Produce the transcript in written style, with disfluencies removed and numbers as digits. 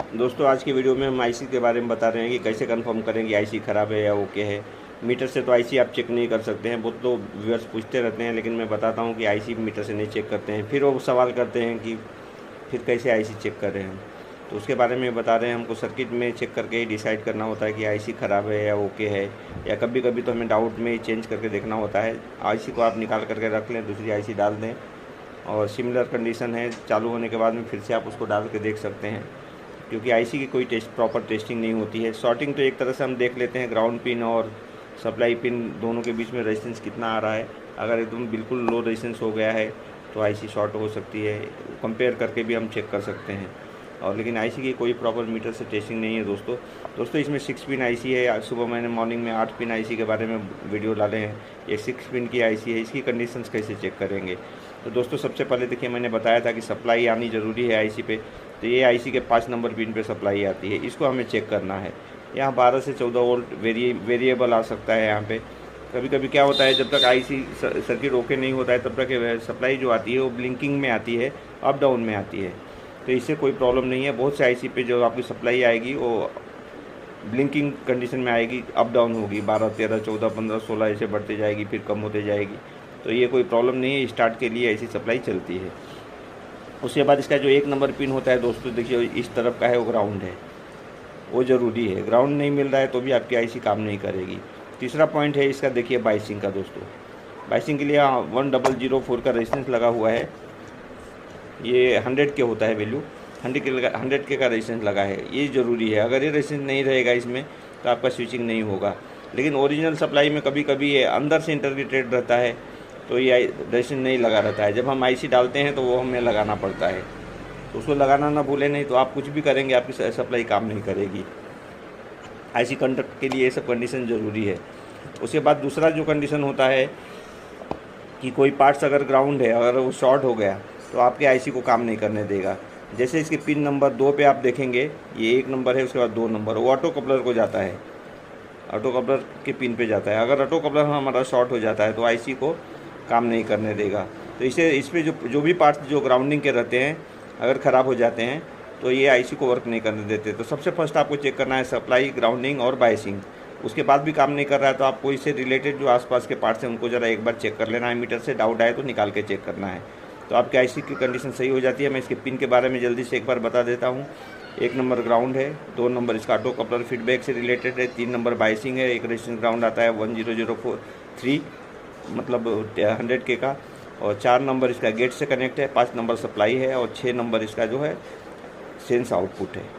दोस्तों आज की वीडियो में हम आईसी के बारे में बता रहे हैं कि कैसे कंफर्म करें कि आईसी ख़राब है या ओके है। मीटर से तो आईसी आप चेक नहीं कर सकते हैं। बहुत तो व्यूअर्स पूछते रहते हैं, लेकिन मैं बताता हूं कि आईसी मीटर से नहीं चेक करते हैं। फिर वो सवाल करते हैं कि फिर कैसे आईसी चेक कर रहे हैं हम। तो उसके बारे में बता रहे हैं। हमको सर्किट में चेक करके ही डिसाइड करना होता है कि आईसी ख़राब है या ओके है, या कभी कभी तो हमें डाउट में चेंज करके देखना होता है। आईसी को आप निकाल करके रख लें, दूसरी आईसी डाल दें, और सिमिलर कंडीशन है चालू होने के बाद में फिर से आप उसको डाल के देख सकते हैं, क्योंकि आईसी की कोई प्रॉपर टेस्टिंग नहीं होती है। शॉर्टिंग तो एक तरह से हम देख लेते हैं, ग्राउंड पिन और सप्लाई पिन दोनों के बीच में रेजिस्टेंस कितना आ रहा है। अगर एकदम बिल्कुल लो रेजिस्टेंस हो गया है तो आईसी शॉर्ट हो सकती है। कंपेयर करके भी हम चेक कर सकते हैं। और लेकिन आईसी की कोई प्रॉपर मीटर से टेस्टिंग नहीं है दोस्तों इसमें 6 पिन आईसी है। आज सुबह मैंने मॉर्निंग में 8 पिन आईसी के बारे में वीडियो डाले हैं। ये 6 पिन की आईसी है। इसकी कंडीशंस कैसे चेक करेंगे? तो दोस्तों सबसे पहले देखिए, मैंने बताया था कि सप्लाई आनी ज़रूरी है आईसी पे। तो ये आईसी के 5 नंबर पिन पे सप्लाई आती है, इसको हमें चेक करना है। यहाँ 12 से 14 वोल्ट वेरिएबल आ सकता है। यहाँ पे कभी कभी क्या होता है, जब तक आईसी सर्किट ओके नहीं होता है तब तक सप्लाई जो आती है वो ब्लिंकिंग में आती है, अप डाउन में आती है। तो इससे कोई प्रॉब्लम नहीं है। बहुत से आईसी पे जो आपकी सप्लाई आएगी वो ब्लिंकिंग कंडीशन में आएगी, अप डाउन होगी, 12, 13, 14, 15, 16 ऐसे बढ़ते जाएगी, फिर कम होते जाएगी। तो ये कोई प्रॉब्लम नहीं है, स्टार्ट के लिए ऐसी सप्लाई चलती है। उसके बाद इसका जो 1 नंबर पिन होता है दोस्तों, देखिए इस तरफ का है, वो ग्राउंड है, वो ज़रूरी है। ग्राउंड नहीं मिल रहा है तो भी आपकी आईसी काम नहीं करेगी। तीसरा पॉइंट है इसका, देखिए बाइसिंग का दोस्तों। बाइसिंग के लिए 1004 का रेजिस्टेंस लगा हुआ है। ये 100 के होता है वैल्यू, 100 के का रेजिस्टेंस लगा है, ये ज़रूरी है। अगर ये रेजिस्टेंस नहीं रहेगा इसमें तो आपका स्विचिंग नहीं होगा। लेकिन ओरिजिनल सप्लाई में कभी कभी ये अंदर से इंटरग्रेटेड रहता है, तो ये रेजिस्टेंस नहीं लगा रहता है। जब हम आईसी डालते हैं तो वो हमें लगाना पड़ता है, तो उसको लगाना ना भूलें, नहीं तो आप कुछ भी करेंगे आपकी सप्लाई काम नहीं करेगी। आईसी कंडक्ट के लिए ये सब कंडीशन ज़रूरी है। उसके बाद दूसरा जो कंडीशन होता है कि कोई पार्ट्स अगर ग्राउंड है, अगर वो शॉर्ट हो गया तो आपके आईसी को काम नहीं करने देगा। जैसे इसके पिन नंबर 2 पे आप देखेंगे, ये 1 नंबर है, उसके बाद 2 नंबर, वो ऑटो कपलर को जाता है, ऑटो कपलर के पिन पे जाता है। अगर ऑटो कपलर हमारा शॉर्ट हो जाता है तो आईसी को काम नहीं करने देगा। तो इस पे जो भी पार्ट्स जो ग्राउंडिंग के रहते हैं, अगर ख़राब हो जाते हैं तो ये आईसी को वर्क नहीं करने देते। तो सबसे फर्स्ट आपको चेक करना है सप्लाई, ग्राउंडिंग और बाइसिंग। उसके बाद भी काम नहीं कर रहा है तो आपको इससे रिलेटेड जो आसपास के पार्ट्स हैं उनको ज़रा एक बार चेक कर लेना है। मीटर से डाउट आए तो निकाल के चेक करना है, तो आपके आईसी की कंडीशन सही हो जाती है। मैं इसके पिन के बारे में जल्दी से एक बार बता देता हूँ। 1 नंबर ग्राउंड है, 2 नंबर इसका ऑटो कपलर फीडबैक से रिलेटेड है, 3 नंबर बाइसिंग है, एक रेजिस्टेंस ग्राउंड आता है 10003 मतलब 100 के का, और 4 नंबर इसका गेट से कनेक्ट है, 5 नंबर सप्लाई है, और 6 नंबर इसका जो है सेंस आउटपुट है।